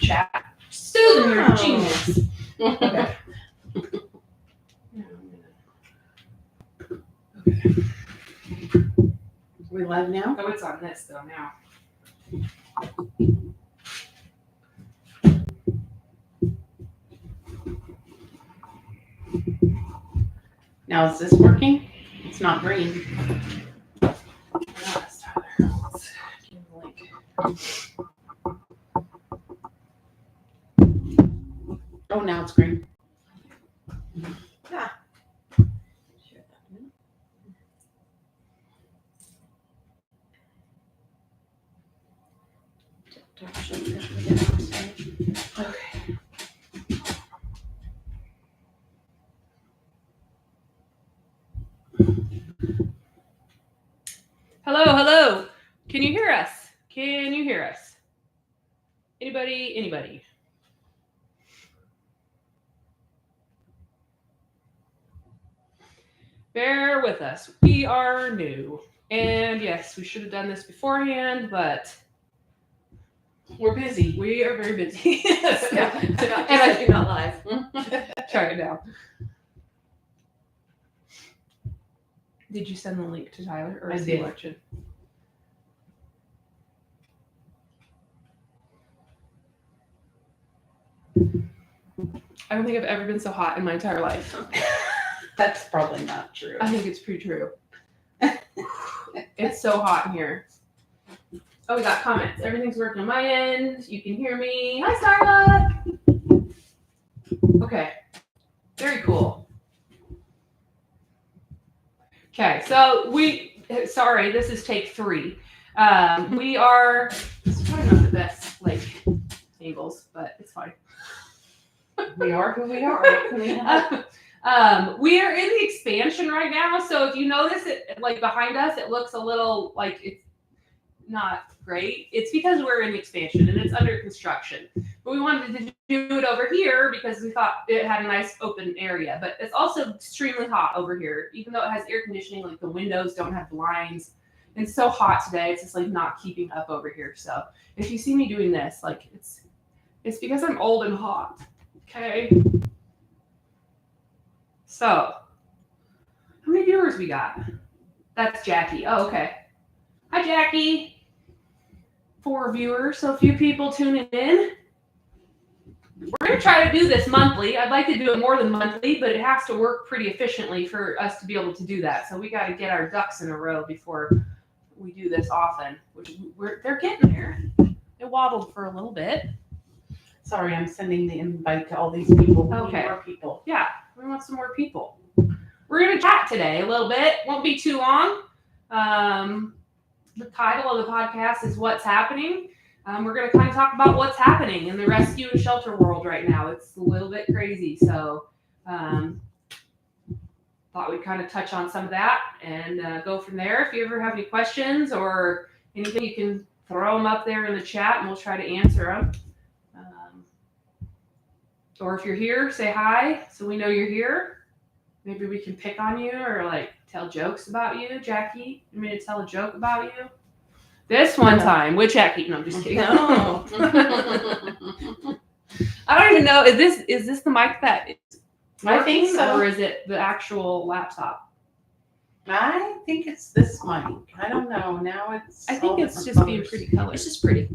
chat. Susan, you're a genius. Okay. We live now? Oh, it's on this though now. Now is this working? It's not green. Let's give the link. Oh, now it's green. Okay. Hello. Can you hear us? Anybody? Bear with us. We are new. And yes, we should have done this beforehand, but We're busy. we are very busy. Yeah, and not live. Try it now. Did you send the link to Tyler or I is did. he watching? I don't think I've ever been so hot in my entire life. That's probably not true. I think it's pretty true. It's so hot in here. Oh, we got comments. Everything's working on my end. You can hear me. Hi, Starla. Okay. Very cool. Okay, so sorry, this is take 3. We are, it's probably not the best, angles, but it's fine. We are who we are. What can we have? We are in the expansion right now, so if you notice it, behind us, it looks a little like it's not great. It's because we're in the expansion and it's under construction. But we wanted to do it over here because we thought it had a nice open area. But it's also extremely hot over here, even though it has air conditioning. The windows don't have blinds. It's so hot today. It's just not keeping up over here. So if you see me doing this, it's because I'm old and hot. Okay. So, how many viewers we got? That's Jackie. Oh, okay. Hi, Jackie. 4 viewers, so a few people tuning in. We're going to try to do this monthly. I'd like to do it more than monthly, but it has to work pretty efficiently for us to be able to do that. So we got to get our ducks in a row before we do this often. They're getting there. They waddled for a little bit. Sorry, I'm sending the invite to all these people. We need Okay. more people. Yeah, we want some more people. We're going to chat today a little bit. Won't be too long. The title of the podcast is What's Happening. We're going to kind of talk about what's happening in the rescue and shelter world right now. It's a little bit crazy. So thought we'd kind of touch on some of that and go from there. If you ever have any questions or anything, you can throw them up there in the chat and we'll try to answer them. Or if you're here, say hi so we know you're here. Maybe we can pick on you or tell jokes about you. Jackie, you want me to tell a joke about you? This one time with Jackie. No, I'm just kidding. No. I don't even know. Is this the mic that is I think working, so. or is it the actual laptop? I think it's this mic. I don't know. Now it's. I think all it's different just being colors. pretty colors. It's just pretty.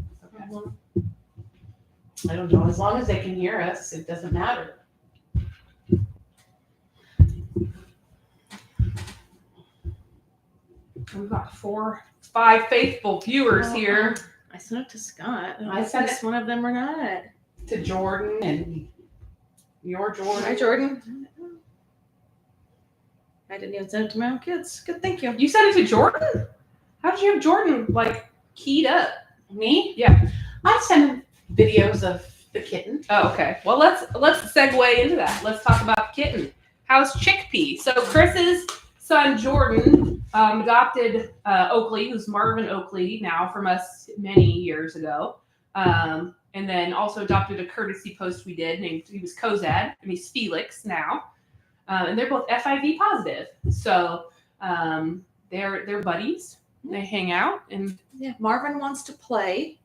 I don't know. As long as they can hear us, it doesn't matter. We've got 5 faithful viewers here. I sent it to Scott. I sent Is one of them or not? To Jordan and your Jordan. Hi, Jordan. I didn't even send it to my own kids. Good, thank you. You sent it to Jordan? How did you have Jordan keyed up? Me? Yeah. I sent him videos of the kitten. Oh, okay. Well, let's segue into that. Let's talk about the kitten. How's Chickpea? So Chris's son Jordan adopted Oakley, who's Marvin Oakley now from us many years ago, and then also adopted a courtesy post we did named he was Kozad and he's Felix now, and they're both FIV positive. So they're buddies. They hang out and Yeah, Marvin wants to play,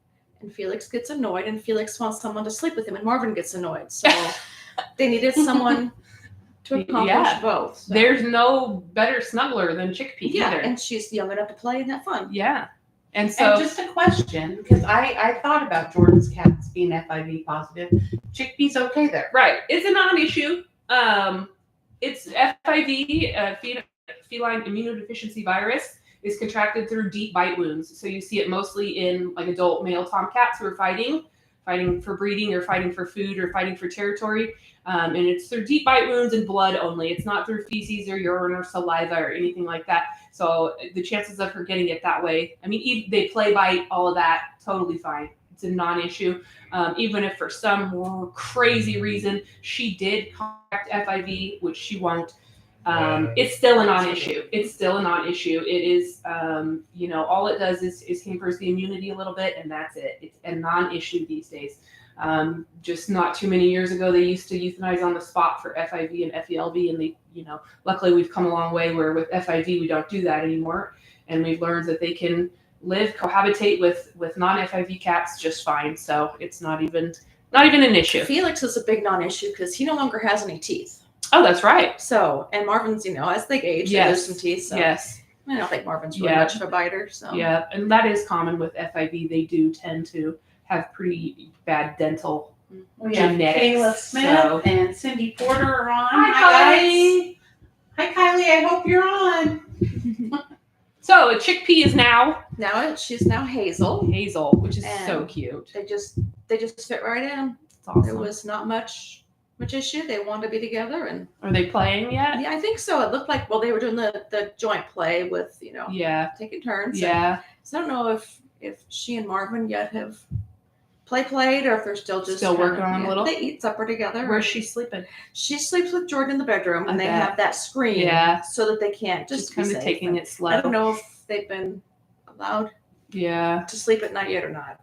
and Felix gets annoyed, and Felix wants someone to sleep with him, and Marvin gets annoyed. So they needed someone to accomplish Yeah. both. So. There's no better snuggler than Chickpea either. and she's young enough to play and have fun. Yeah. And so And just a question, because I thought about Jordan's cats being FIV positive. Chickpea's okay there. right, it's a non-issue. It's FIV, feline immunodeficiency virus, is contracted through deep bite wounds. So you see it mostly in like adult male tomcats who are fighting for breeding or fighting for food or fighting for territory. And it's through deep bite wounds and blood only. It's not through feces or urine or saliva or anything like that. So the chances of her getting it that way, I mean, they play bite, all of that, totally fine. It's a non-issue. Even if for some crazy reason she did contract FIV, which she won't, it's still a non-issue. It's still a non-issue. It is, all it does is hampers the immunity a little bit, and that's it. It's a non-issue these days. Just not too many years ago, they used to euthanize on the spot for FIV and FELV, and they, luckily we've come a long way where with FIV we don't do that anymore, and we've learned that they can cohabitate with non-FIV cats just fine. So it's not even an issue. Felix is a big non-issue because he no longer has any teeth. Oh, that's right. So, and Marvin's, as they age, they lose some teeth. So Yes. I don't think Marvin's really Yeah. much of a biter. So Yeah, and that is common with FIV. They do tend to have pretty bad dental. We have Genetics, Kayla Smith so- and Cindy Porter are on. Hi, guys. Hi, Kylie. I hope you're on. So a Chickpea is now she's now Hazel. Hazel, which is so And- cute. They just fit right in. It's awesome. There was not much issue. They wanted to be together, and Are they playing yet? yeah, I think so. It looked like they were doing the joint play with Yeah. taking turns. Yeah. So I don't know if she and Marvin yet have played, or if they're still Working on a little? They eat supper together. Where's she sleeping? She sleeps with Jordan in the bedroom, I and they bet. have that screen, Yeah. so that they can't Just be kind of safe. taking it slow. I don't know if they've been allowed Yeah. to sleep at night yet or not.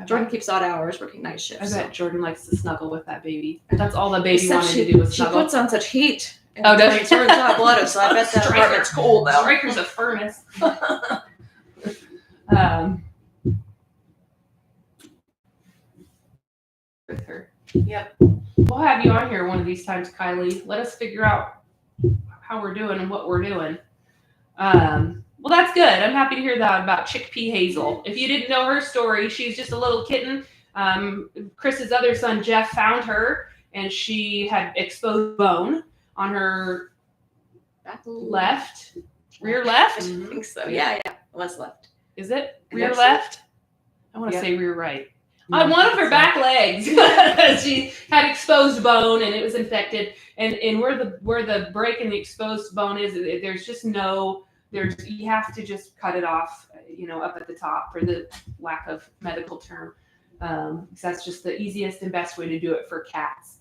Jordan keeps odd hours working night I shifts. bet Jordan likes to snuggle with that baby. That's all the baby Except wanted to do was she snuggle. puts on such heat. And Oh, does when she? it turns hot blooded, so I bet that Striker. apartment's cold now. Striker's a furnace. With her. Yep. We'll have you on here one of these times, Kylie. Let us figure out how we're doing and what we're doing. Well, that's good. I'm happy to hear that about Chickpea Hazel. If you didn't know her story, she's just a little kitten. Chris's other son, Jeff, found her, and she had exposed bone on her rear left. I think so. Yeah. Was left. Is it rear Yes. left? I want to Yep. say rear right. On one of her back legs, she had exposed bone and it was infected. And where the break in the exposed bone is, there's just you have to just cut it off, up at the top, for the lack of medical term. Because that's just the easiest and best way to do it for cats.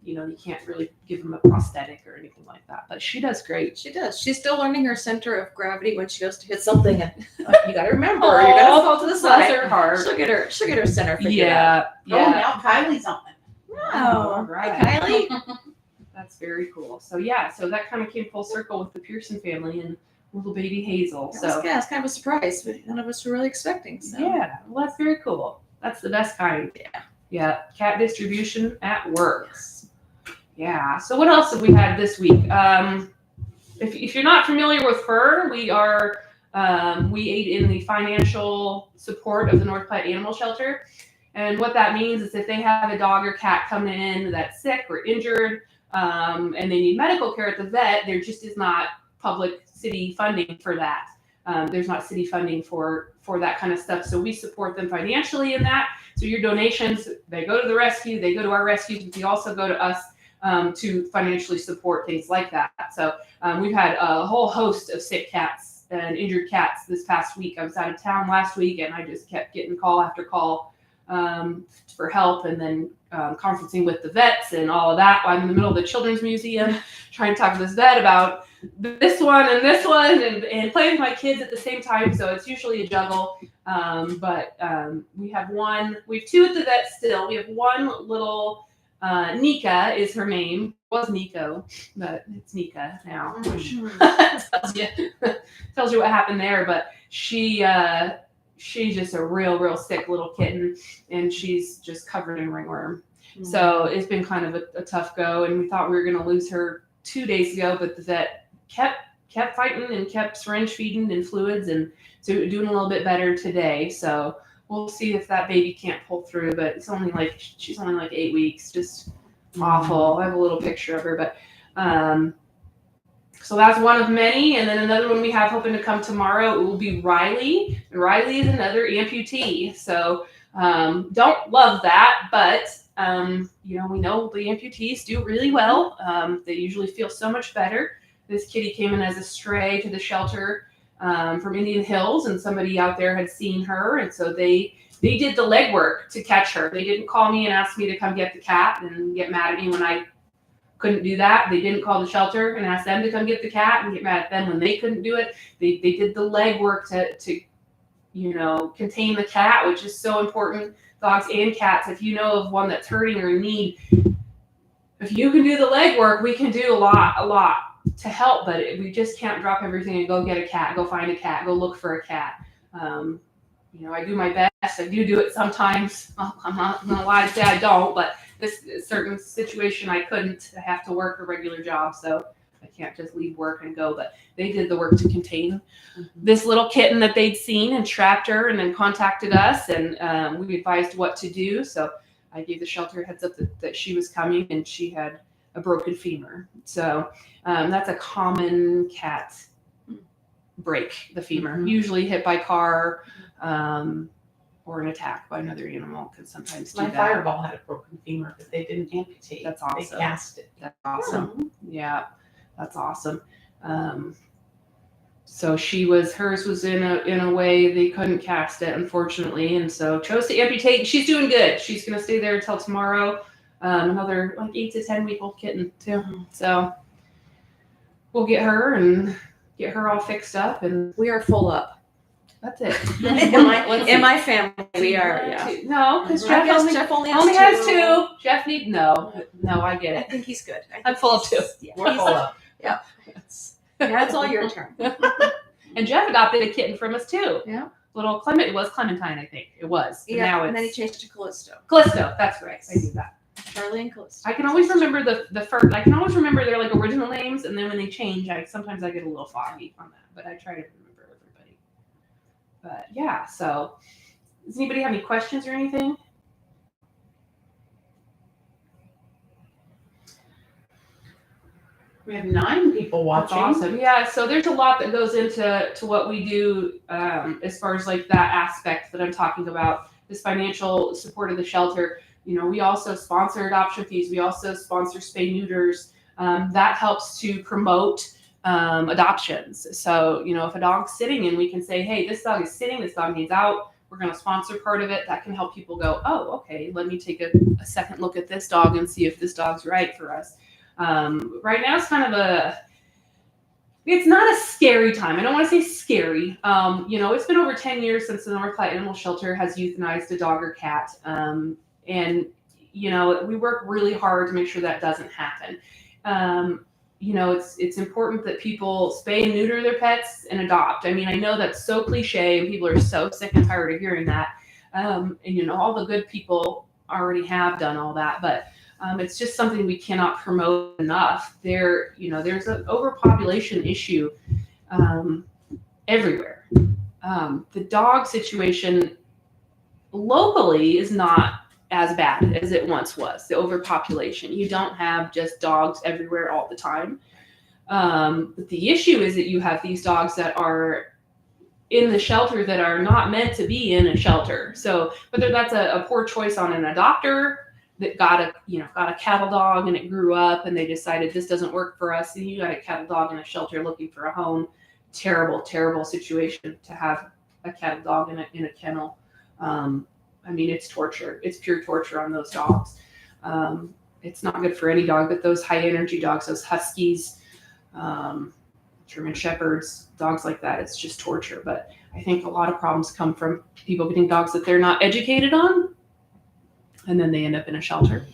You can't really give them a prosthetic or anything like that. But she does great. She does. She's still learning her center of gravity when she goes to hit something, and you got to remember, you got to fall to the Bless side. her heart. She'll get her center figured out. Yeah. Oh, now Kylie's on. Oh, right. hi, Kylie. That's very cool. So so that kind of came full circle with the Pearson family and little baby Hazel. It's So kind of a surprise, but none of us were really expecting. So. yeah, well, that's very cool. That's the best kind. Yeah. Cat distribution at work. Yeah. So what else have we had this week? If you're not familiar with FUR, we aid in the financial support of the North Platte Animal Shelter. And what that means is if they have a dog or cat come in that's sick or injured, and they need medical care at the vet, there just is not public city funding for that. There's not city funding for that kind of stuff. So we support them financially in that. So your donations, they go to the rescue, they go to our rescues, but they also go to us to financially support things like that. So we've had a whole host of sick cats and injured cats this past week. I was out of town last week and I just kept getting call after call for help, and then conferencing with the vets and all of that. I'm in the middle of the Children's Museum trying to talk to this vet about this one and playing with my kids at the same time. So it's usually a juggle. But we have two at the vet still. We have one little, Nika is her name. It was Nico, but it's Nika now, which tells you what happened there. But she she's just a real sick little kitten, and she's just covered in ringworm. So it's been kind of a tough go, and we thought we were going to lose her 2 days ago, but the vet kept fighting and kept syringe feeding and fluids, and so doing a little bit better today. So we'll see if that baby can't pull through, but she's only like 8 weeks, just awful. I have a little picture of her, but so that's one of many. And then another one we have hoping to come tomorrow, it will be Riley, and Riley is another amputee. So don't love that, but we know the amputees do really well. They usually feel so much better. This kitty came in as a stray to the shelter from Indian Hills, and somebody out there had seen her, and so they did the legwork to catch her. They didn't call me and ask me to come get the cat and get mad at me when I couldn't do that. They didn't call the shelter and ask them to come get the cat and get mad at them when they couldn't do it. They did the legwork to contain the cat, which is so important. Dogs and cats, if you know of one that's hurting or in need, if you can do the legwork, we can do a lot to help, but we just can't drop everything and go get a cat, go find a cat, go look for a cat. I do my best. I do it sometimes. Well, I'm not going to lie and say I don't, but this certain situation I couldn't. I have to work a regular job, so I can't just leave work and go. But they did the work to contain this little kitten that they'd seen and trapped her, and then contacted us, and we advised what to do. So I gave the shelter a heads up that she was coming, and she had a broken femur. So that's a common cat break, the femur. Usually hit by car or an attack by another animal can sometimes do My that. Fireball had a broken femur, but they didn't amputate. That's awesome. They cast it. That's awesome. Yeah, that's awesome. So hers was in a way they couldn't cast it, unfortunately, and so chose to amputate. And she's doing good. She's gonna stay there until tomorrow. Another like 8 to 10 week old kitten too. So we'll get her all fixed up, and We are full up. that's it. in my family, we are. Yeah. No, because I Jeff guess Jeff only has two. Jeff need no. I get I it. think he's good. I'm full of two. Yeah, We're full up. yeah, it's all your turn. And Jeff adopted a kitten from us too. Yeah. Little Clement. It was Clementine, I think. It was. And now and then he it's changed to Callisto. Callisto. That's right. I knew that. Charlie and Callisto. I can always remember the first. I can always remember their like original names, and then when they change, sometimes I get a little foggy on that. But I try to remember everybody. But yeah. So, does anybody have any questions or anything? We have 9 people That's watching. awesome. Yeah. So there's a lot that goes into what we do as far as like that aspect that I'm talking about. This financial support of the shelter. We also sponsor adoption fees. We also sponsor spay neuters. That helps to promote adoptions. So, if a dog's sitting and we can say, hey, this dog is sitting, this dog needs out, we're going to sponsor part of it. That can help people go, oh, okay, let me take a second look at this dog and see if this dog's right for us. Right now it's kind of it's not a scary time. I don't want to say scary. It's been over 10 years since the North Platte Animal Shelter has euthanized a dog or cat. And we work really hard to make sure that doesn't happen. It's important that people spay and neuter their pets and adopt. I mean, I know that's so cliche and people are so sick and tired of hearing that. And all the good people already have done all that, but it's just something we cannot promote enough. There's an overpopulation issue everywhere. The dog situation locally is not as bad as it once was, the overpopulation. You don't have just dogs everywhere all the time. But the issue is that you have these dogs that are in the shelter that are not meant to be in a shelter. So whether that's a poor choice on an adopter that got a cattle dog and it grew up and they decided this doesn't work for us, and you got a cattle dog in a shelter looking for a home. Terrible, terrible situation to have a cattle dog in a kennel. It's torture. It's pure torture on those dogs. It's not good for any dog, but those high energy dogs, those huskies, German shepherds, dogs like that, it's just torture. But I think a lot of problems come from people getting dogs that they're not educated on, and then they end up in a shelter.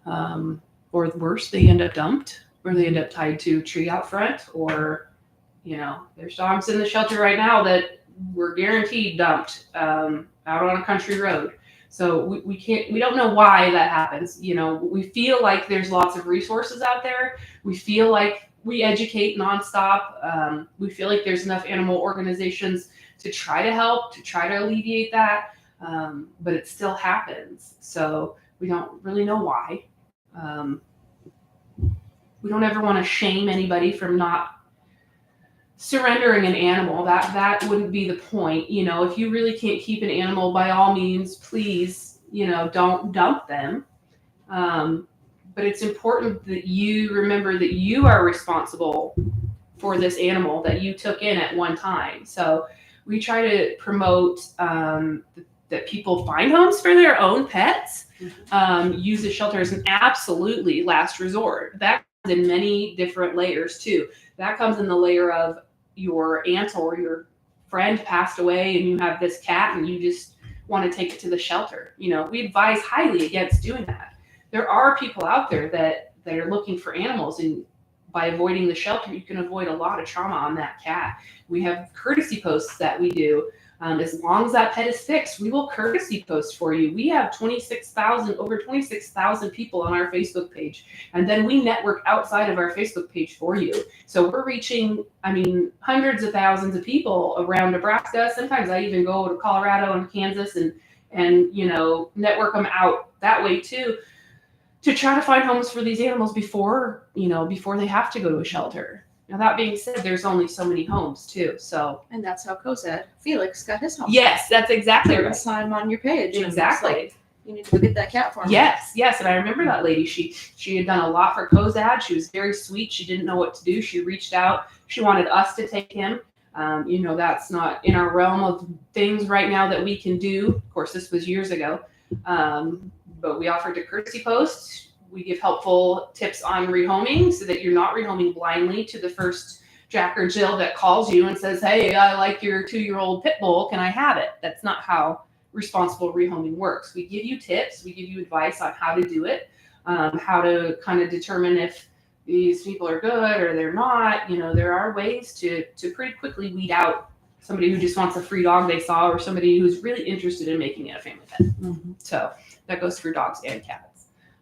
Or worse, they end up dumped, or they end up tied to a tree out front, or, there's dogs in the shelter right now that were guaranteed dumped out on a country road. So we don't know why that happens. We feel like there's lots of resources out there. We feel like we educate nonstop. We feel like there's enough animal organizations to try to help, to try to alleviate that. But it still happens. So we don't really know why. We don't ever want to shame anybody from not surrendering an animal. That wouldn't be the point. If you really can't keep an animal, by all means, please, don't dump them. But it's important that you remember that you are responsible for this animal that you took in at one time. So we try to promote that people find homes for their own pets. Use the shelter as an absolutely last resort. That comes in many different layers too. That comes in the layer of your aunt or your friend passed away and you have this cat and you just want to take it to the shelter. We advise highly against doing that. There are people out there that are looking for animals, and by avoiding the shelter, you can avoid a lot of trauma on that cat. We have courtesy posts that we do. As long as that pet is fixed, we will courtesy post for you. We have over 26,000 people on our Facebook page. And then we network outside of our Facebook page for you. So we're reaching, hundreds of thousands of people around Nebraska. Sometimes I even go to Colorado and Kansas and network them out that way too, to try to find homes for these animals before they have to go to a shelter. Now, that being said, there's only so many homes, too. So, And that's how Cozad Felix got his home. Yes, that's exactly right. Saw him on your page. Exactly. And it's like, you need to go get that cat for me. Yes. And I remember that lady. She had done a lot for Cozad. She was very sweet. She didn't know what to do. She reached out. She wanted us to take him. That's not in our realm of things right now that we can do. Of course, this was years ago. But we offered a courtesy post. We give helpful tips on rehoming so that you're not rehoming blindly to the first Jack or Jill that calls you and says, hey, I like your 2-year-old pit bull. Can I have it? That's not how responsible rehoming works. We give you tips. We give you advice on how to do it, how to kind of determine if these people are good or they're not. There are ways to pretty quickly weed out somebody who just wants a free dog they saw or somebody who's really interested in making it a family pet. So that goes for dogs and cats.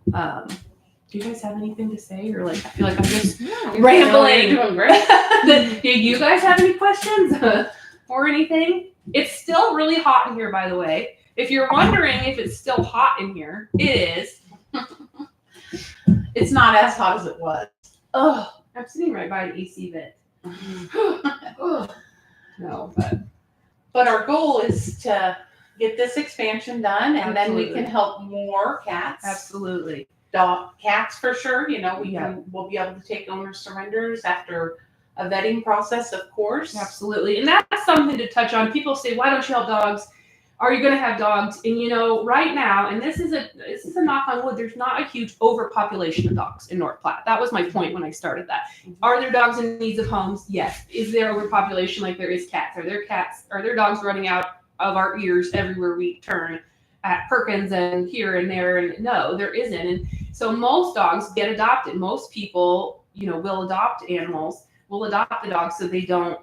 Do you guys have anything to say, or I feel like I'm just rambling? You're doing great. Do you guys have any questions or anything? It's still really hot in here, by the way. If you're wondering if it's still hot in here, it is. It's not as hot as it was. Oh, I'm sitting right by an AC vent. No, But our goal is to get this expansion done, and then we Absolutely. can help more cats. absolutely. Cats for sure. We'll be able to take owner surrenders after a vetting process, of course. Absolutely. And that's something to touch on. People say, why don't you help dogs? Are you going to have dogs? And right now, and this is a knock on wood, there's not a huge overpopulation of dogs in North Platte. That was my point when I started that. Are there dogs in needs of homes? Yes. Is there overpopulation like there is cats? Are there dogs running out of our ears everywhere we turn at Perkins and here and there? And no, there isn't. And so most dogs get adopted. Most people, will adopt animals, will adopt the dogs so they don't,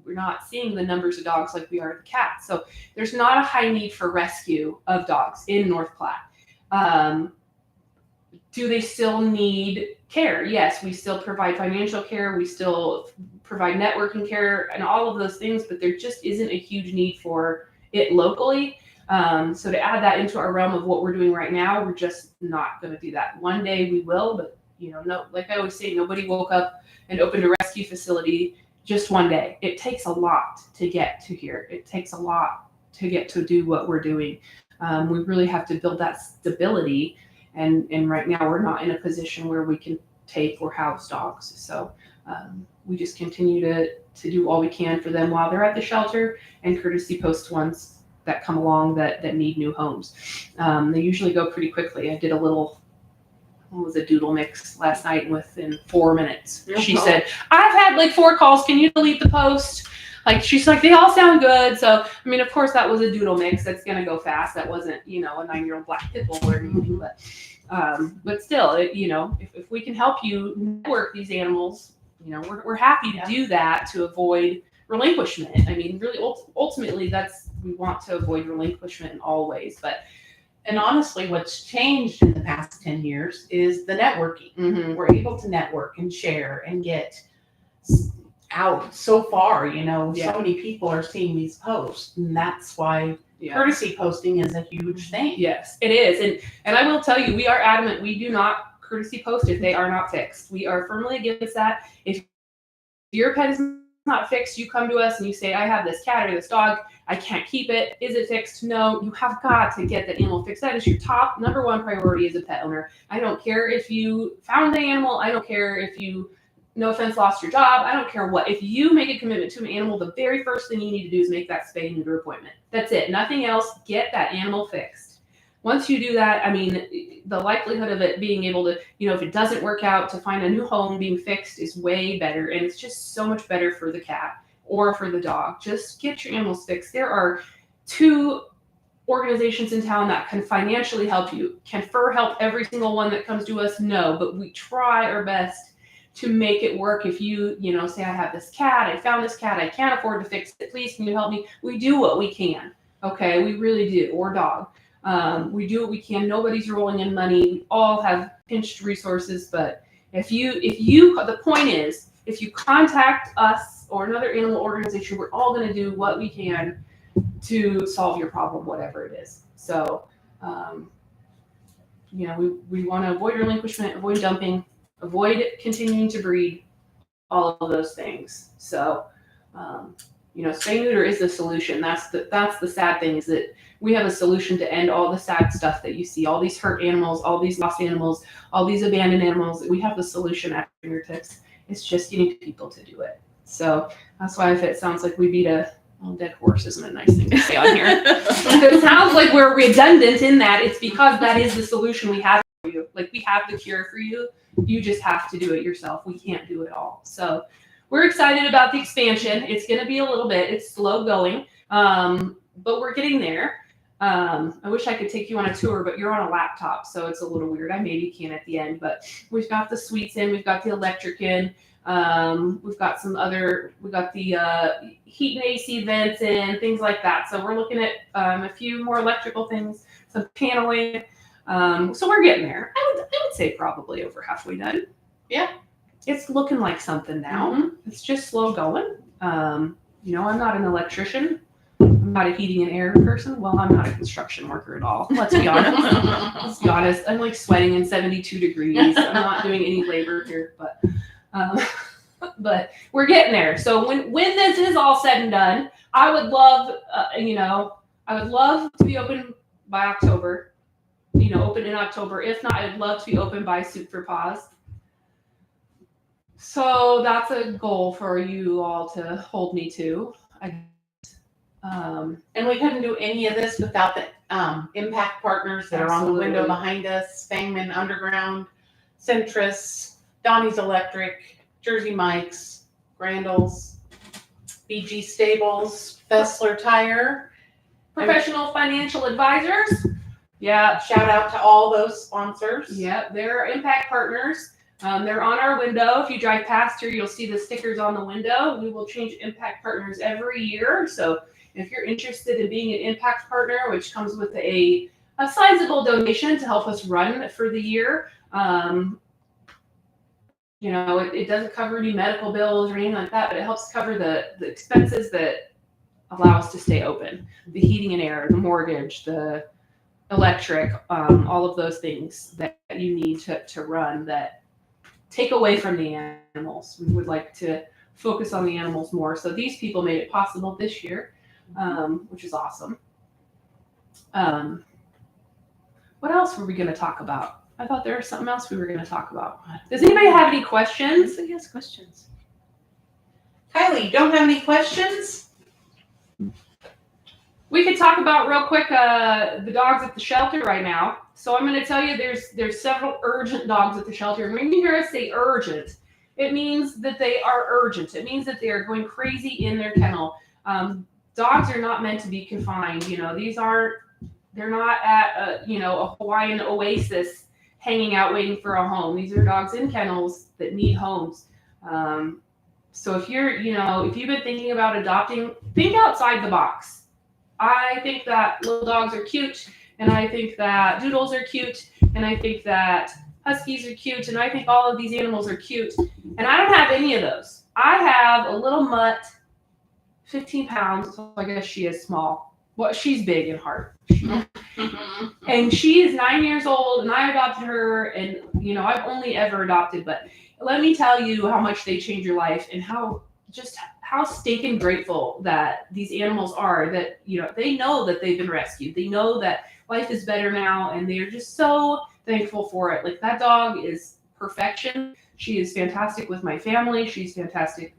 we're not seeing the numbers of dogs like we are the cats. So there's not a high need for rescue of dogs in North Platte. Do they still need care? Yes, we still provide financial care. We still provide networking care and all of those things, but there just isn't a huge need for it locally. So to add that into our realm of what we're doing right now, we're just not going to do that. One day we will, but no, like I always say, nobody woke up and opened a rescue facility just one day. It takes a lot to get to here. It takes a lot to get to do what we're doing. We really have to build that stability. And right now we're not in a position where we can take or house dogs. So we just continue to do all we can for them while they're at the shelter, and courtesy post ones that come along that need new homes. They usually go pretty quickly. I did a little, doodle mix last night, within 4 minutes. She said, I've had 4 calls. Can you delete the post? She's like, they all sound good. So, of course that was a doodle mix. That's going to go fast. That wasn't, a 9-year-old black pit bull or anything, but still, if we can help you network these animals, we're happy to do that, to avoid relinquishment. I mean, really, ultimately, we want to avoid relinquishment in all ways. But And honestly, what's changed in the past 10 years is the networking. We're able to network and share and get out so far, Yeah. so many people are seeing these posts. And that's why yeah. courtesy posting is a huge thing. Yes, it is. And I will tell you, we are adamant. We do not courtesy post if they are not fixed. We are firmly against that. If your pet is not fixed, you come to us and you say, I have this cat or this dog, I can't keep it. Is it fixed? No, you have got to get the animal fixed. That is your top number one priority as a pet owner. I don't care if you found the animal. I don't care if you, no offense, lost your job. I don't care what. If you make a commitment to an animal, the very first thing you need to do is make that spay and neuter appointment. That's it. Nothing else. Get that animal fixed. Once you do that, I mean, the likelihood of it being able to, if it doesn't work out, to find a new home being fixed is way better. And it's just so much better for the cat or for the dog. Just get your animals fixed. There are 2 organizations in town that can financially help you. Can Fur help every single one that comes to us? No, but we try our best to make it work. If you, say, I have this cat, I found this cat, I can't afford to fix it, please, can you help me? We do what we can. Okay, we really do. Or dog. We do what we can. Nobody's rolling in money. We all have pinched resources, but if you, the point is, if you contact us or another animal organization, we're all going to do what we can to solve your problem, whatever it is. So, we want to avoid relinquishment, avoid dumping, avoid continuing to breed, all of those things. So, spay neuter is the solution. That's the sad thing, is that we have a solution to end all the sad stuff that you see, all these hurt animals, all these lost animals, all these abandoned animals. We have the solution at our fingertips. It's just getting people to do it. So that's why, if it sounds like we beat a dead horse, isn't a nice thing to say on here. If it sounds like we're redundant in that, it's because that is the solution we have for you. Like, we have the cure for you. You just have to do it yourself. We can't do it all. So we're excited about the expansion. It's going to be a little bit, it's slow going, but we're getting there. I wish I could take you on a tour, but you're on a laptop, so it's a little weird. I maybe can at the end, but we've got the suites in, we've got the electric in, we've got the heat and AC vents in, things like that. So we're looking at a few more electrical things, some paneling. So we're getting there. I would say probably over halfway done. Yeah. It's looking like something now. Mm-hmm. It's just slow going. I'm not an electrician. I'm not a heating and air person. Well, I'm not a construction worker at all. Let's be honest. I'm like sweating in 72 degrees. I'm not doing any labor here, but we're getting there. So when this is all said and done, I would love, to be open by October. Open in October. If not, I'd love to be open by Soup for Paws. So that's a goal for you all to hold me to. And we couldn't do any of this without the impact partners that are on the window Absolutely. behind us: Fangman Underground, Centris, Donnie's Electric, Jersey Mike's, Grandals, BG Stables, Fessler Tire. Professional financial advisors. Yeah. Shout out to all those sponsors. Yeah, they're impact partners. They're on our window. If you drive past here, you'll see the stickers on the window. We will change impact partners every year. So if you're interested in being an impact partner, which comes with a sizable donation to help us run for the year, it doesn't cover any medical bills or anything like that, but it helps cover the expenses that allow us to stay open. The heating and air, the mortgage, the electric, all of those things that you need to run that take away from the animals. We would like to focus on the animals more. So these people made it possible this year, which is awesome. What else were we going to talk about? I thought there was something else we were going to talk about. Does anybody have any questions? Who has questions? Kylie, don't have any questions? We could talk about real quick the dogs at the shelter right now. So I'm going to tell you there's several urgent dogs at the shelter. When you hear us say urgent, it means that they are urgent. It means that they are going crazy in their kennel. Dogs are not meant to be confined. They're not at a Hawaiian oasis hanging out waiting for a home. These are dogs in kennels that need homes. So if you're, if you've been thinking about adopting, think outside the box. I think that little dogs are cute, and I think that doodles are cute, and I think that huskies are cute, and I think all of these animals are cute. And I don't have any of those. I have a little mutt, 15 pounds, so I guess she is small. Well, she's big in heart. And she is 9 years old, and I adopted her, and I've only ever adopted, but let me tell you how much they change your life, and how stinking grateful that these animals are, that they know that they've been rescued. They know that life is better now, and they're just so thankful for it. Like, that dog is perfection. She is fantastic with my family. She's fantastic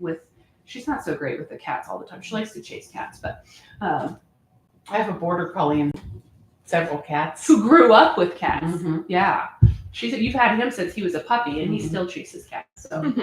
she's not so great with the cats all the time. She likes to chase cats, but I have a border collie and several cats. who grew up with cats. Mhm. Yeah. She said you've had him since he was a puppy, and he still chases cats. So,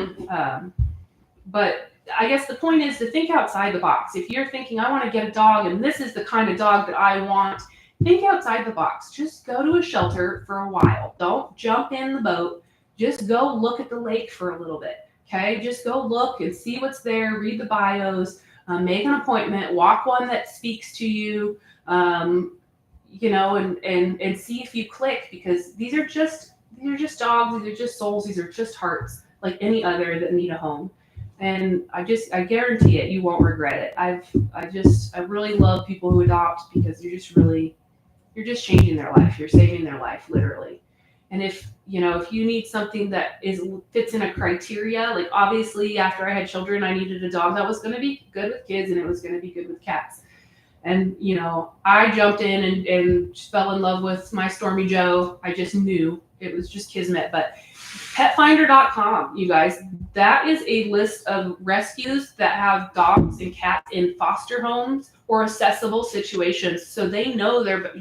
but I guess the point is to think outside the box. If you're thinking, I want to get a dog, and this is the kind of dog that I want, think outside the box. Just go to a shelter for a while. Don't jump in the boat. Just go look at the lake for a little bit. Okay? Just go look and see what's there. Read the bios. Make an appointment. Walk one that speaks to you. And see if you click, because these are just dogs. These are just souls. These are just hearts, like any other that need a home. And I guarantee it, you won't regret it. I really love people who adopt, because you're just changing their life. You're saving their life, literally. And if you need something that fits in a criteria, like obviously after I had children, I needed a dog that was going to be good with kids, and it was going to be good with cats. And, I jumped in and fell in love with my Stormy Joe. I just knew it was just kismet. But petfinder.com, you guys, that is a list of rescues that have dogs and cats in foster homes or accessible situations. So they know their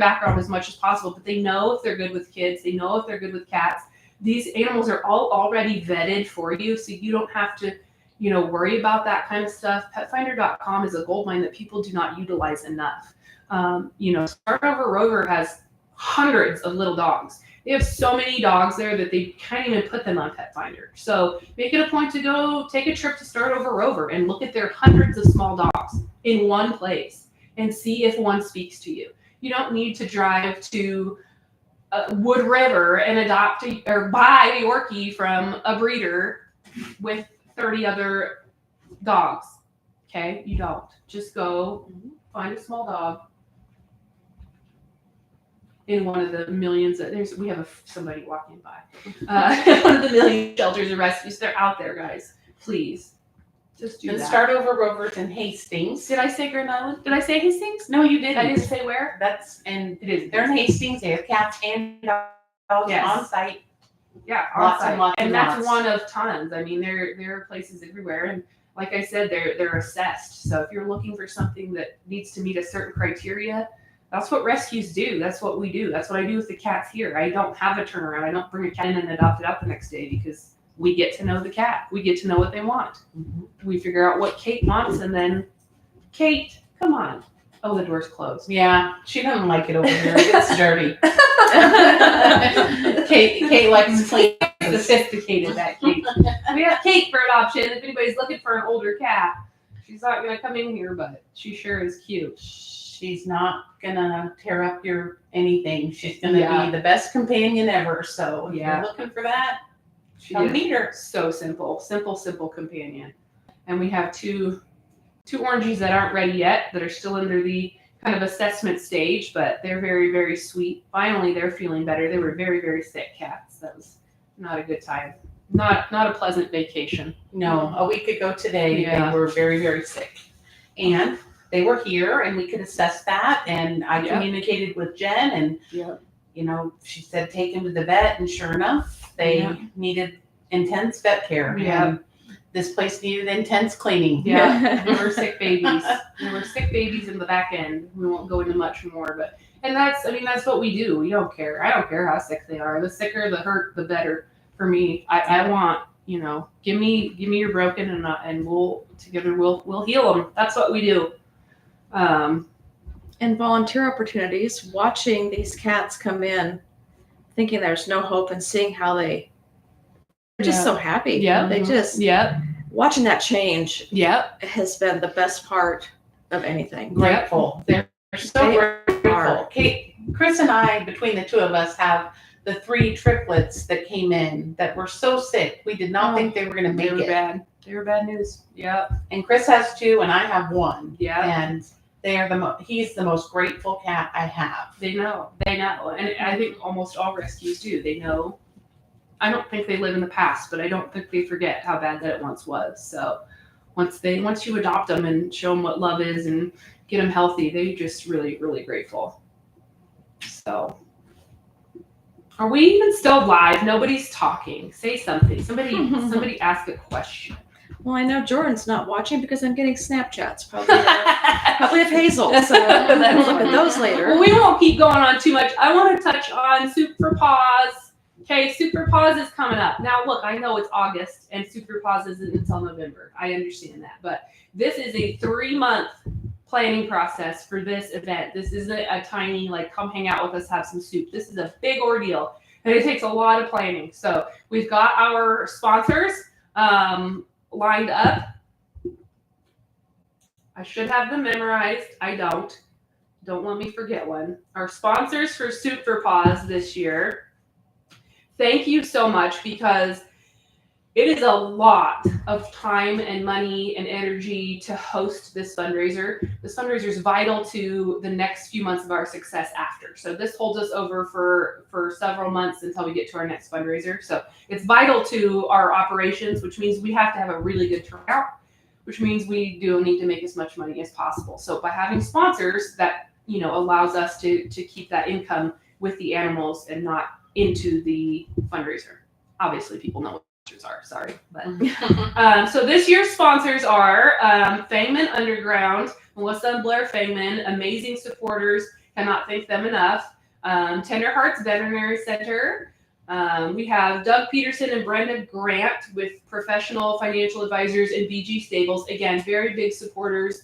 background as much as possible, but they know if they're good with kids. They know if they're good with cats. These animals are all already vetted for you, so you don't have to worry about that kind of stuff. Petfinder.com is a goldmine that people do not utilize enough. Start Over Rover has hundreds of little dogs. They have so many dogs there that they can't even put them on Petfinder. So make it a point to go take a trip to Start Over Rover and look at their hundreds of small dogs in one place and see if one speaks to you. You don't need to drive to Wood River and buy a Yorkie from a breeder with 30 other dogs. Okay? You don't. Just go find a small dog in one of the millions we have somebody walking by. One of the million shelters and rescues. They're out there, guys. Please. Just do And that. Start Over Rover's in Hastings. Did I say Grand Island? Did I say Hastings? No, you didn't. I didn't say where? It is. They're in Hastings. They have cats and dogs Yes. on site. Yeah, Lots on-site. and lots and and that's lots. one of tons. I mean, there are places everywhere, and like I said, they're assessed. So if you're looking for something that needs to meet a certain criteria, that's what rescues do. That's what we do. That's what I do with the cats here. I don't have a turnaround. I don't bring a cat in and adopt it out the next day, because we get to know the cat. We get to know what they want. Mm-hmm. We figure out what Kate wants, and then Kate, come on. Oh, the door's closed. Yeah, she doesn't like it over here. It's dirty. Kate likes clean. Sophisticated, that Kate. We have Kate for adoption. If anybody's looking for an older cat, she's not going to come in here, but she sure is cute. She's not gonna tear up your anything. She's gonna Yeah. be the best companion ever. So if Yeah. you're looking for that, She come is meet her. so simple companion. And we have two oranges that aren't ready yet, that are still under the kind of assessment stage, but they're very, very sweet. Finally, they're feeling better. They were very, very sick cats. That was not a good time. Not a pleasant vacation. No, a week ago today, Yeah. they were very, very sick. And they were here, and we could assess that. And I Yeah. communicated with Jen, and Yeah. she said take him to the vet, and sure enough, they Yeah. needed intense vet care. Yeah. And this place needed intense cleaning. Yeah, there were sick babies. There were sick babies in the back end. We won't go into much more, but that's what we do. We don't care. I don't care how sick they are. The sicker, the hurt, the better for me. I want, give me your broken, and we'll heal them. That's what we do. And volunteer opportunities, watching these cats come in, thinking there's no hope, and seeing how they're just so happy. Yeah. They just, Yep. watching that change Yep. has been the best part of anything. Grateful. They're so They grateful. are. Kate, Chris and I, between the two of us, have the 3 triplets that came in that were so sick. We did not Oh, think they were going to make They were it. bad. They were bad news. Yep. And Chris has 2, and I have 1. Yeah. And they are he's the most grateful cat I have. They know. They know. And I think almost all rescues do. They know. I don't think they live in the past, but I don't think they forget how bad that it once was. So once you adopt them and show them what love is and get them healthy, they're just really, really grateful. So are we even still live? Nobody's talking. Say something. Somebody ask a question. Well, I know Jordan's not watching because I'm getting Snapchats probably of Hazel. So we'll look at those later. Well, we won't keep going on too much. I want to touch on Soup for Paws. Okay, Soup for Paws is coming up. Now, look, I know it's August and Soup for Paws isn't until November. I understand that. But this is a 3-month planning process for this event. This isn't a tiny, come hang out with us, have some soup. This is a big ordeal. And it takes a lot of planning. So we've got our sponsors lined up. I should have them memorized. I don't. Don't let me forget one. Our sponsors for Soup for Paws this year. Thank you so much, because it is a lot of time and money and energy to host this fundraiser. This fundraiser is vital to the next few months of our success after. So this holds us over for several months until we get to our next fundraiser. So it's vital to our operations, which means we have to have a really good turnout, which means we do need to make as much money as possible. So by having sponsors, that allows us to keep that income with the animals and not into the fundraiser. Obviously, people know what sponsors are. Sorry, but so this year's sponsors are Fangman Underground, Melissa and Blair Fangman, amazing supporters. Cannot thank them enough. Tender Hearts Veterinary Center. We have Doug Peterson and Brenda Grant with Professional Financial Advisors and BG Stables. Again, very big supporters.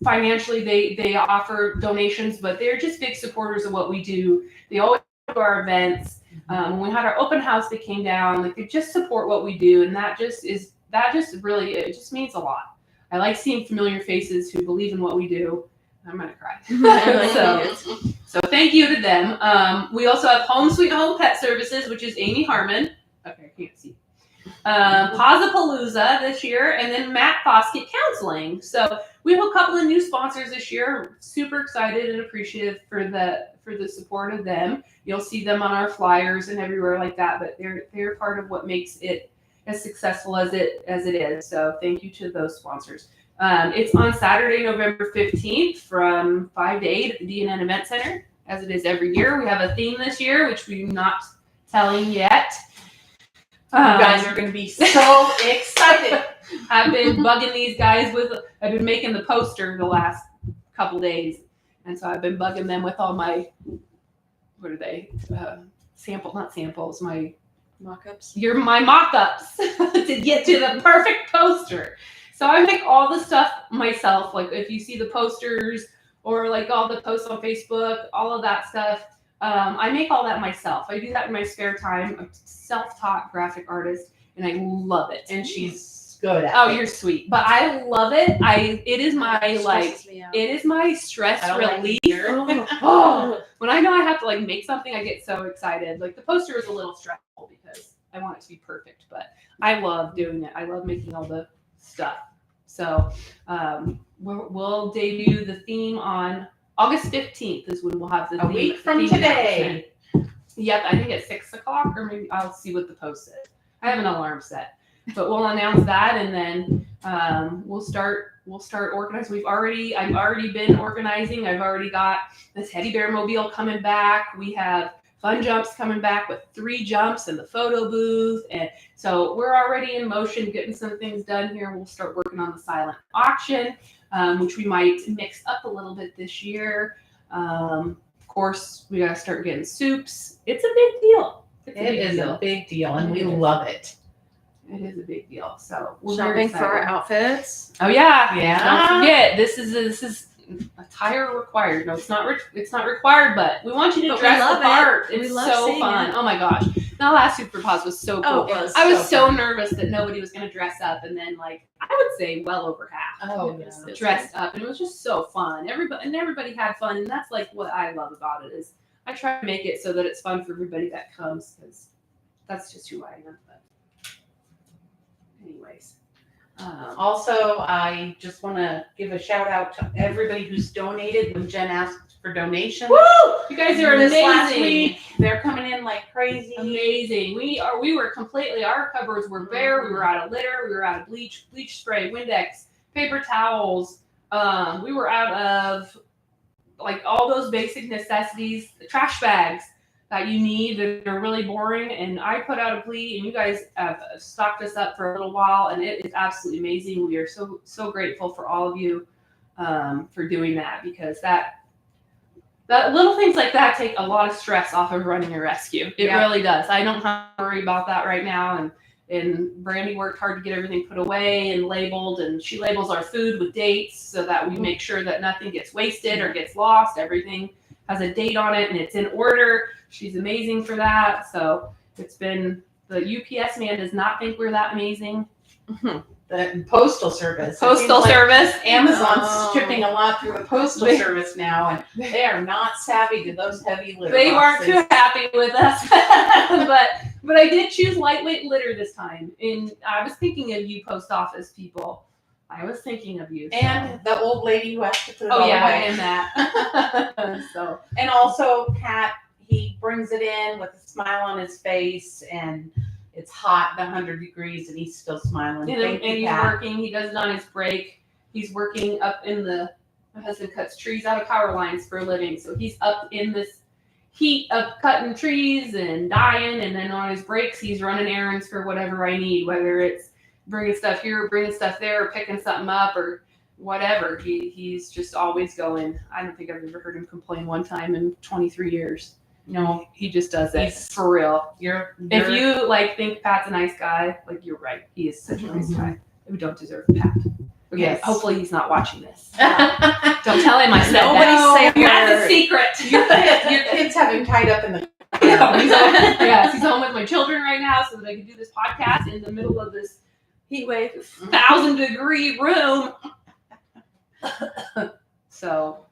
Financially, they offer donations, but they're just big supporters of what we do. They always go to our events. When we had our open house, they came down. They just support what we do, and that just means a lot. I like seeing familiar faces who believe in what we do. I'm gonna cry. So thank you to them. We also have Home Sweet Home Pet Services, which is Amy Harmon. Okay, I can't see. Pazapalooza this year, and then Matt Foskett Counseling. So we have a couple of new sponsors this year. Super excited and appreciative for the support of them. You'll see them on our flyers and everywhere like that, but they're part of what makes it as successful as it is. So thank you to those sponsors. It's on Saturday, November 15th from 5 to 8 at the DNN Event Center, as it is every year. We have a theme this year, which we're not telling yet. You guys are going to be so excited. I've been bugging these guys I've been making the poster the last couple days. And so I've been bugging them with all my, what are they? Not samples, my Mock-ups. my mock-ups to get to the perfect poster. So I make all the stuff myself. Like if you see the posters or all the posts on Facebook, all of that stuff, I make all that myself. I do that in my spare time. I'm a self-taught graphic artist, and I love it. And she's good at it. Oh, you're sweet. But I love it. It is my It is my stress I don't like relief. it either. Oh, when I know I have to make something, I get so excited. The poster is a little stressful because I want it to be perfect, but I love doing it. I love making all the stuff. So we'll debut the theme on August 15th is when we'll have the A week from today. Yep, I think at 6:00, or maybe I'll see what the post says. I have an alarm set, but we'll announce that, and then we'll start organizing. I've already been organizing. I've already got the teddy bear mobile coming back. We have Fun Jumps coming back with 3 jumps in the photo booth, and so we're already in motion, getting some things done here. We'll start working on the silent auction, which we might mix up a little bit this year. Of course, we got to start getting soups. It's a big deal. It is a big deal, and we love it. It is a big deal. So we're Shopping for our outfits. Oh yeah, Yeah. Don't forget, this is attire required. No, it's not required, but we want you to But we dress love the part. it. We It's love so seeing fun. it. Oh my gosh, The last Super Paws was so cool. Oh, it was. I was so fun. nervous that nobody was going to dress up, and then like I would say well over half Oh, dressed up, and it was just so fun. Everybody had fun, and that's like what I love about it is I try to make it so that it's fun for everybody that comes because that's just who I am. But anyways, Also, I just want to give a shout out to everybody who's donated when Jen asked for donations. woo! You guys are This amazing. last week, they're coming in like crazy. Amazing. We were completely, our cupboards were bare. We were out of litter. We were out of bleach spray, Windex, paper towels. We were out of like all those basic necessities, the trash bags that you need that are really boring. And I put out a plea, and you guys have stocked us up for a little while, and it is absolutely amazing. We are so grateful for all of you for doing that, because that little things like that take a lot of stress off of running a rescue. It really does. I don't have to worry about that right now. And Brandy worked hard to get everything put away and labeled, and she labels our food with dates so that we make sure that nothing gets wasted or gets lost. Everything has a date on it and it's in order. She's amazing for that. So it's been, the UPS man does not think we're that amazing. The postal service. It Postal seems like service. Amazon's Oh. shipping a lot through the postal service now, and they are not savvy to those heavy litter They weren't boxes. too happy with us, but I did choose lightweight litter this time. And I was thinking of you, post office people. I was thinking of you. So. And the old lady who has to put it all oh yeah, away. and that. So And also, Pat, he brings it in with a smile on his face, and it's hot, 100 degrees, and he's still smiling. and Thank you, he's Pat. working. He does it on his break. He's working up in the. My husband cuts trees out of power lines for a living, so he's up in this heat of cutting trees and dying, and then on his breaks he's running errands for whatever I need, whether it's bringing stuff here, bringing stuff there, or picking something up, or whatever. He's just always going. I don't think I've ever heard him complain one time in 23 years. No, He just does it He's- for real. you're If you like think Pat's a nice guy, like you're right. He is such a nice guy. We don't deserve Pat. Okay, Yes. hopefully he's not watching this. Don't tell him I said Nobody that. say a That's a word. secret. your kids have him tied up in the. Yes, he's home with my children right now so that I can do this podcast in the middle of this Heat wave. 1,000-degree room. So,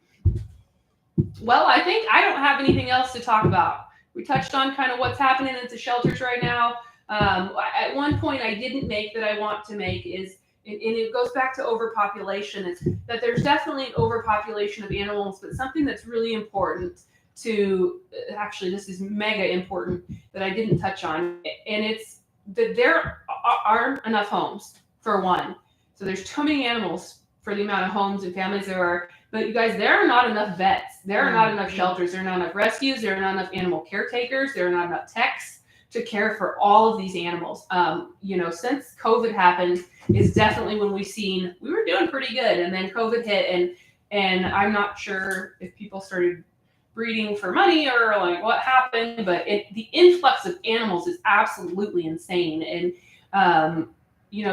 well, I think I don't have anything else to talk about. We touched on kind of what's happening at the shelters right now. At one point I didn't make that I want to make is, and it goes back to overpopulation, is that there's definitely an overpopulation of animals, but something that's really important to, actually this is mega important that I didn't touch on, and it's that there aren't enough homes, for one. So there's too many animals for the amount of homes and families there are. But you guys, there are not enough vets. There are not enough shelters. There are not enough rescues. There are not enough animal caretakers. There are not enough techs to care for all of these animals. Since COVID happened, is definitely when we've seen we were doing pretty good, and then COVID hit, and I'm not sure if people started breeding for money or like what happened, but the influx of animals is absolutely insane. And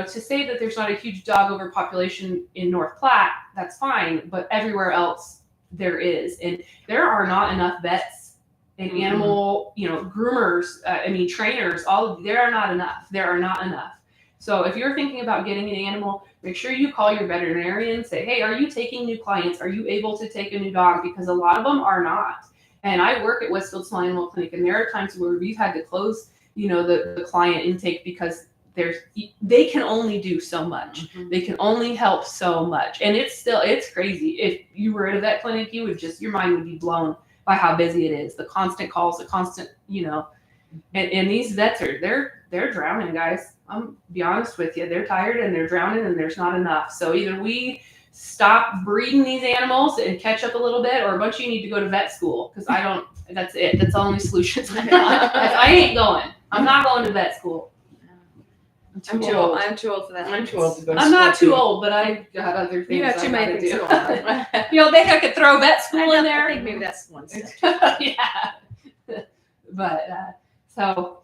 to say that there's not a huge dog overpopulation in North Platte, that's fine, but everywhere else there is. And there are not enough vets and animal, groomers, trainers, there are not enough. There are not enough. So if you're thinking about getting an animal, make sure you call your veterinarian, say, hey, are you taking new clients? Are you able to take a new dog? Because a lot of them are not. And I work at Westfield Small Animal Clinic, and there are times where we've had to close, the client intake because they can only do so much. They can only help so much. And it's crazy. If you were at a vet clinic, your mind would be blown by how busy it is. The constant calls, the constant, and these vets they're drowning, guys. I'm be honest with you. They're tired and they're drowning and there's not enough. So either we stop breeding these animals and catch up a little bit, or a bunch of you need to go to vet school, because that's it. That's the only solutions I got. I ain't going. I'm not going to vet school. I'm too old. I'm too old for that. I'm too old to go to I'm school. not too old, but I got other things. You got too many things to to do. do. Think I could throw vet school in there? I think maybe that's one step. Yeah. But so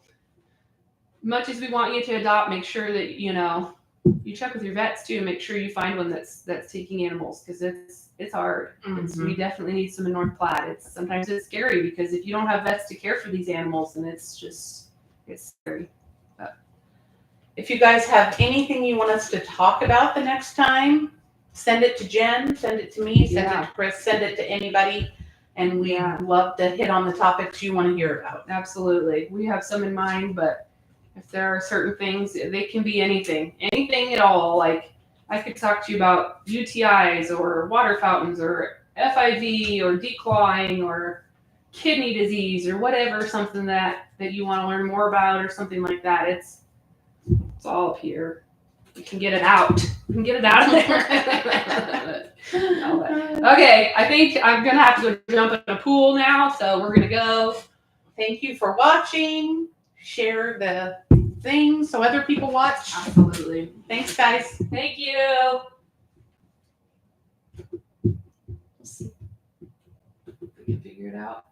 much as we want you to adopt, make sure that you check with your vets too. Make sure you find one that's taking animals, because it's hard. We definitely need some in North Platte. Sometimes it's scary, because if you don't have vets to care for these animals, then it's It's scary. If you guys have anything you want us to talk about the next time, send it to Jen, send it to me, send it Yeah. to Chris, send it to anybody. And we Yeah. love to hit on the topics you want to hear about. Absolutely. We have some in mind, but if there are certain things, they can be anything at all. Like I could talk to you about UTIs or water fountains or FIV or declawing or kidney disease or whatever, something that you want to learn more about or something like that. It's all up here. We can get it out. We can get it out of there. No, but- okay, I think I'm gonna have to go jump in a pool now, so we're gonna go. Thank you for watching. Share the thing so other people watch. Absolutely. Thanks, guys. Thank you. We can figure it out.